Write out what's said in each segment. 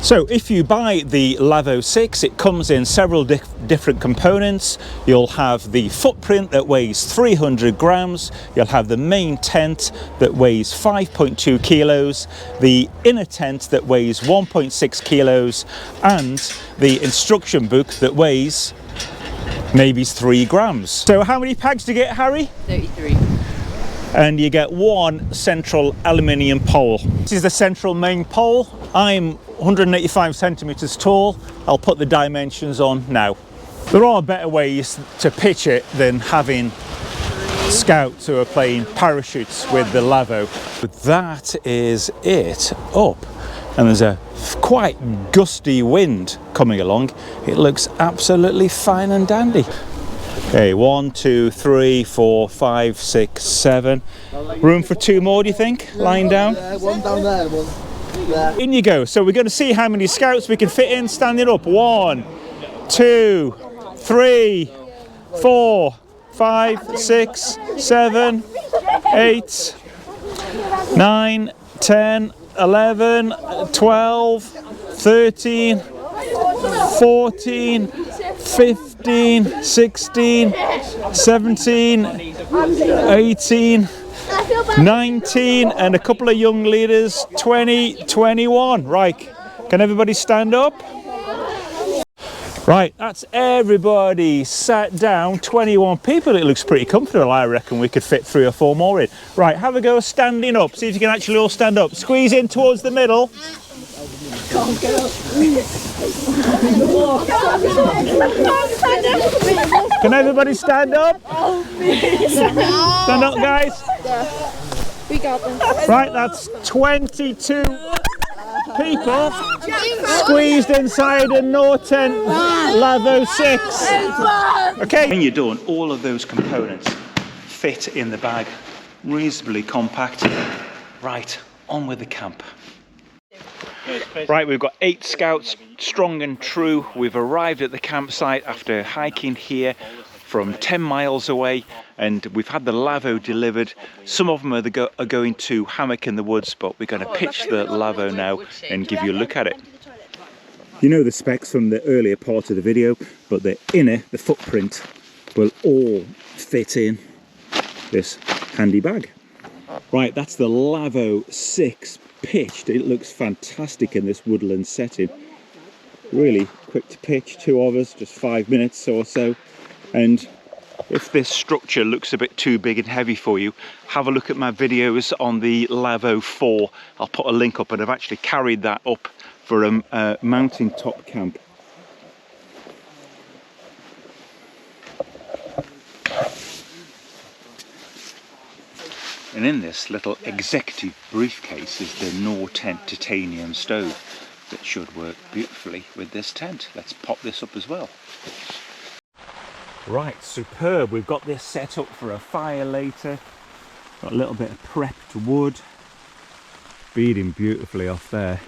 So if you buy the Lavvo 6, it comes in several different components. You'll have the footprint that weighs 300 grams, you'll have the main tent that weighs 5.2 kilos, the inner tent that weighs 1.6 kilos, and the instruction book that weighs maybe 3 grams. So how many pegs do you get, Harry? 33. And you get one central aluminium pole. This is the central main pole. I'm 185 centimeters tall. I'll put the dimensions on now. There are better ways to pitch it than having scouts who are playing parachutes with the Lavvo. But that is it up, and there's a quite gusty wind coming along. It looks absolutely fine and dandy. Okay, 1, 2, 3, 4, 5, 6, 7. Room for 2 more, do you think? Lying down? Yeah, one down there, one there. In you go. So we're going to see how many scouts we can fit in standing up. 1, 2, 3, 4, 5, 6, 7, 8, 9, 10, 11, 12, 13, 14, 15, 16, 17, 18, 19, and a couple of young leaders, 20, 21. Right, can everybody stand up? Right, that's everybody sat down, 21 people. It looks pretty comfortable. I reckon we could fit 3 or 4 more in. Right, have a go standing up. See if you can actually all stand up. Squeeze in towards the middle. Can everybody stand up? Stand up, guys. We got them. Right, that's 22 people squeezed inside a Nortent Lavvo 6. Okay. When you're done, all of those components fit in the bag, reasonably compact. Right, on with the camp. Right, we've got 8 scouts, strong and true. We've arrived at the campsite after hiking here from 10 miles away, and we've had the Lavvo delivered. Some of them are going to hammock in the woods, but we're going to pitch the Lavvo now and give you a look at it. You know the specs from the earlier part of the video, but the footprint will all fit in this handy bag. Right, that's the Lavvo 6 pitched. It looks fantastic in this woodland setting. Really quick to pitch, 2 of us, just 5 minutes or so. And if this structure looks a bit too big and heavy for you, have a look at my videos on the Lavvo 4. I'll put a link up, and I've actually carried that up for a mountain top camp. And in this little executive briefcase is the Nortent titanium stove that should work beautifully with this tent. Let's pop this up as well. Right, superb. We've got this set up for a fire later. Got a little bit of prepped wood. Beading beautifully off there.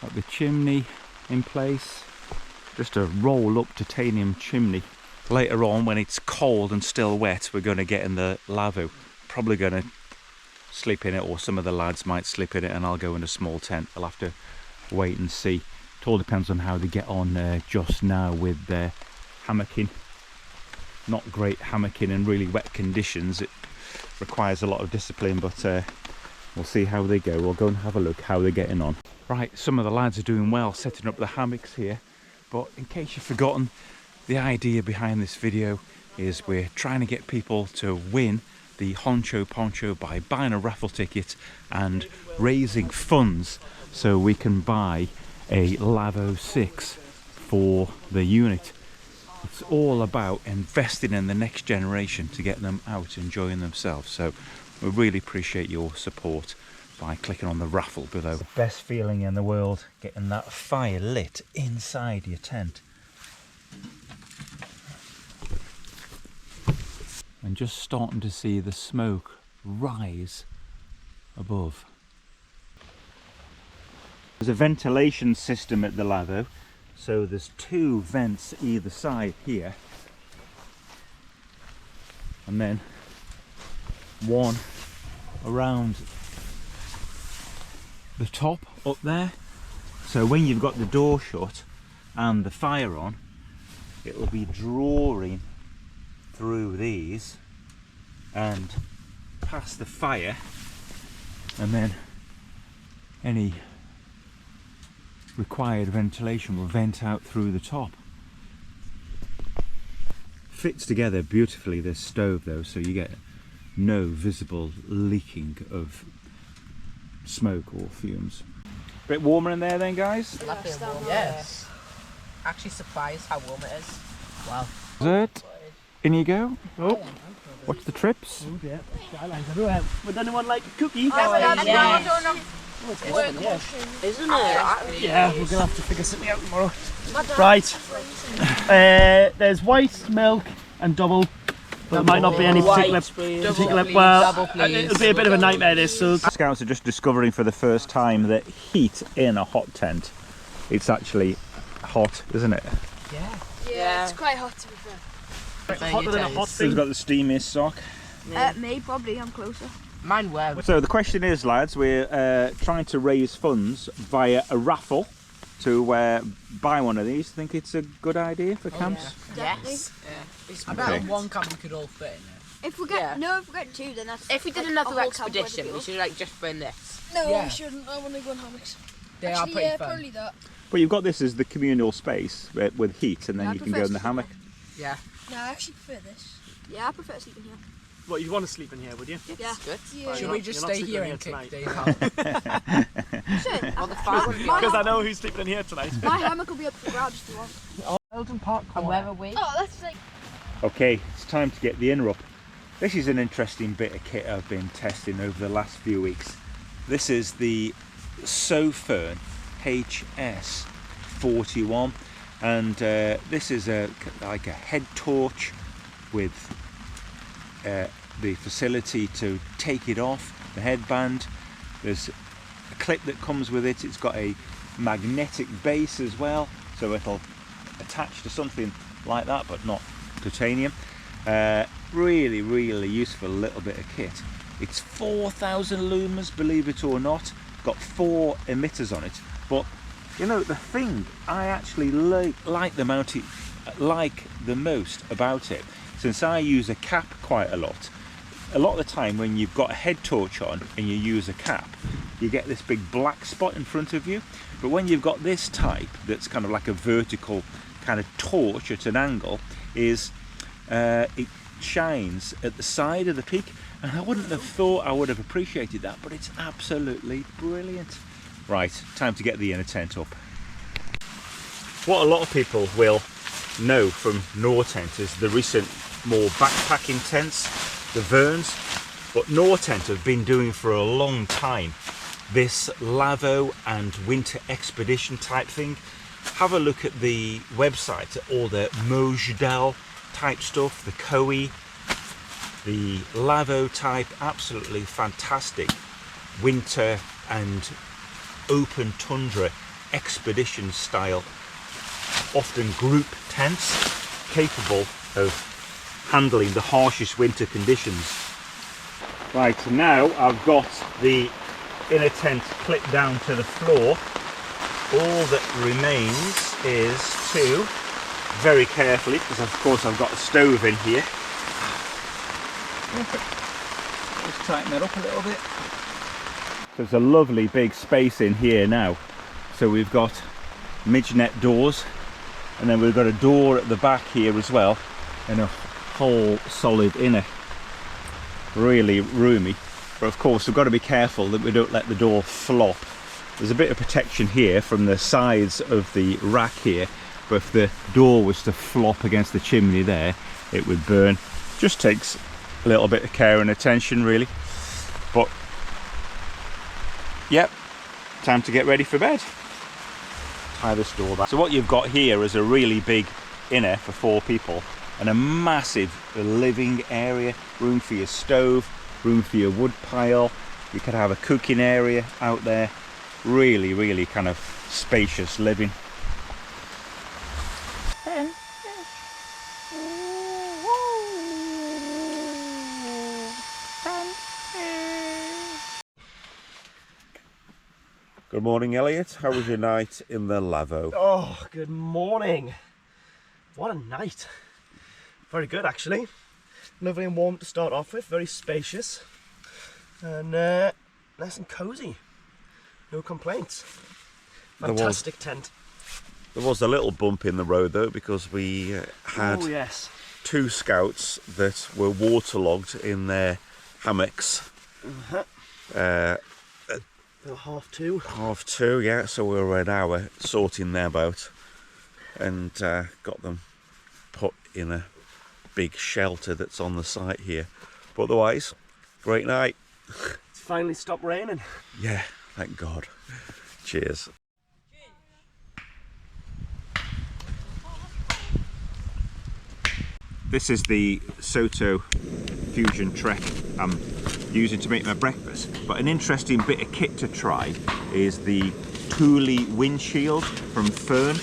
Got the chimney in place. Just a roll up titanium chimney. Later on, when it's cold and still wet, we're going to get in the Lavvo. Probably going to sleep in it, or some of the lads might sleep in it, and I'll go in a small tent. I'll have to wait and see. It all depends on how they get on just now with their hammocking. Not great hammocking in really wet conditions. It requires a lot of discipline, but we'll see how they go. We'll go and have a look how they're getting on. Right, some of the lads are doing well setting up the hammocks here, but in case you've forgotten, the idea behind this video is we're trying to get people to win the Honcho Poncho by buying a raffle ticket and raising funds so we can buy a Lavvo 6 for the unit. It's all about investing in the next generation to get them out enjoying themselves. So we really appreciate your support by clicking on the raffle below. The best feeling in the world, getting that fire lit inside your tent. And just starting to see the smoke rise above. There's a ventilation system at the Lavvo, so there's 2 vents either side here, and then one around the top up there, So when you've got the door shut and the fire on, it will be drawing through these and past the fire, and then any required ventilation will vent out through the top. Fits together beautifully, this stove though, so you get no visible leaking of smoke or fumes. Bit warmer in there then, guys? Yes. Actually surprised how warm it is. Wow. Dessert, in you go. Oh, watch the trips. Oh dear, skylines everywhere. Would anyone like a cookie? Isn't it? Yeah, we're gonna have to figure something out tomorrow. Right. There's white milk and double. There might not be any particular. Well, it'll be a bit of a nightmare this. So Scouts are just discovering for the first time that heat in a hot tent, it's actually hot, isn't it? Yeah, it's quite hot to be fair. hotter than a hot Who's thing. got the steamiest sock? Me, probably, I'm closer. Mine were. So the question is, lads, we're trying to raise funds via a raffle to buy one of these. Think it's a good idea for camps? Yes. I bet Okay. on one camp we could all fit in there. If we get if we get two, then that's. If we did like, another a whole camp expedition, worth we of should like just bring this. fuel. No, Yeah. we shouldn't. I want to go on hammocks. They Actually, are pretty yeah, fun. probably that. But you've got this as the communal space with heat, and then Yeah, you I can go prefer in the hammock. Yeah. No, I actually prefer this. Yeah, I prefer sleeping here. What, you'd want to sleep in here, would you? Yeah. Good. Yeah. Should we just You're not stay sleeping here here and kick tonight. Dave out? Shit, Well, the fire would be Because I know who's sleeping in here tonight. my hammock will be up for grabs if you want. Elton Park. And where are we? Oh, that's like. Okay, it's time to get the inner up. This is an interesting bit of kit I've been testing over the last few weeks. This is the Sofern HS41, and this is like a head torch with the facility to take it off, the headband. There's a clip that comes with it. It's got a magnetic base as well, so it'll attach to something like that, but not titanium. Really, really useful little bit of kit. It's 4,000 lumens, believe it or not. Got 4 emitters on it, but you know, the thing I actually like the most about it, since I use a cap quite a lot of the time when you've got a head torch on and you use a cap, you get this big black spot in front of you. But when you've got this type that's kind of like a vertical kind of torch at an angle, it shines at the side of the peak, and I wouldn't have thought I would have appreciated that, but it's absolutely brilliant. Right, time to get the inner tent up. What a lot of people will know from Nortent is the recent more backpacking tents, the Verns, but Nortent have been doing for a long time this Lavvo and winter expedition type thing. Have a look at the website, all the Mojdal type stuff, the Koi, the Lavvo type, absolutely fantastic winter and open tundra expedition style, often group tents capable of handling the harshest winter conditions. Right, now I've got the inner tent clipped down to the floor. All that remains is to, very carefully, because of course I've got a stove in here, just tighten that up a little bit. There's a lovely big space in here now. So we've got midge-net doors, and then we've got a door at the back here as well, and a whole solid inner. Really roomy, but of course we've got to be careful that we don't let the door flop. There's a bit of protection here from the sides of the rack here, but if the door was to flop against the chimney there, it would burn. Just takes a little bit of care and attention really. But yep, time to get ready for bed. Tie this door back. So what you've got here is a really big inner for 4 people, and a massive living area, room for your stove, room for your wood pile. You could have a cooking area out there. Really, really kind of spacious living. Got Good morning, Elliot. How was your night in the Lavvo? Oh, good morning. What a night. Very good, actually. Lovely and warm to start off with, very spacious. And nice and cosy. No complaints. Fantastic tent. There was a little bump in the road though, because we had Oh, yes. 2 scouts that were waterlogged in their hammocks. About 2:30. 2:30, yeah, so we were an hour sorting them out and got them put in a big shelter that's on the site here. But otherwise, great night. It's finally stopped raining. Yeah, thank God. Cheers. This is the Soto Fusion Trek I'm using to make my breakfast. But an interesting bit of kit to try is the Thule windshield from Fern.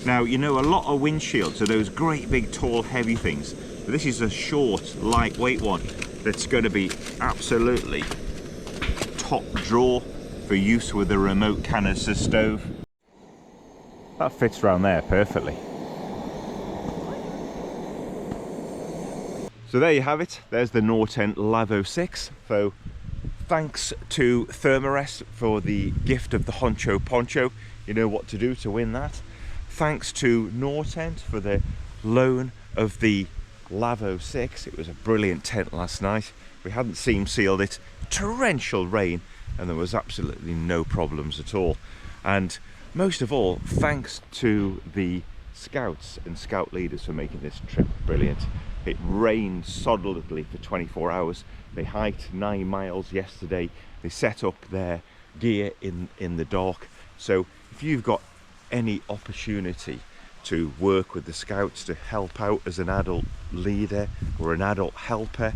Now, you know, a lot of windshields are those great big tall heavy things, but this is a short lightweight one that's going to be absolutely top drawer for use with a remote canister stove. That fits around there perfectly. So there you have it, there's the Nortent Lavvo 6. So thanks to Thermarest for the gift of the Honcho Poncho. You know what to do to win that. Thanks to Nortent for the loan of the Lavvo 6. It was a brilliant tent last night. We hadn't seam sealed it, torrential rain, and there was absolutely no problems at all. And most of all, thanks to the scouts and scout leaders for making this trip brilliant. It rained solidly for 24 hours. They hiked 9 miles yesterday. They set up their gear in the dark. So if you've got any opportunity to work with the scouts to help out as an adult leader or an adult helper,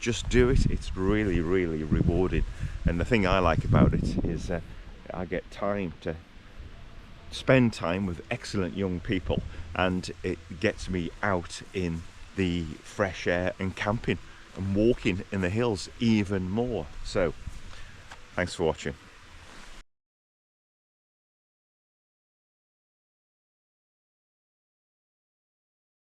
just do it. It's really, really rewarding. And the thing I like about it is I get time to spend time with excellent young people, and it gets me out in the fresh air and camping and walking in the hills even more. So thanks for watching.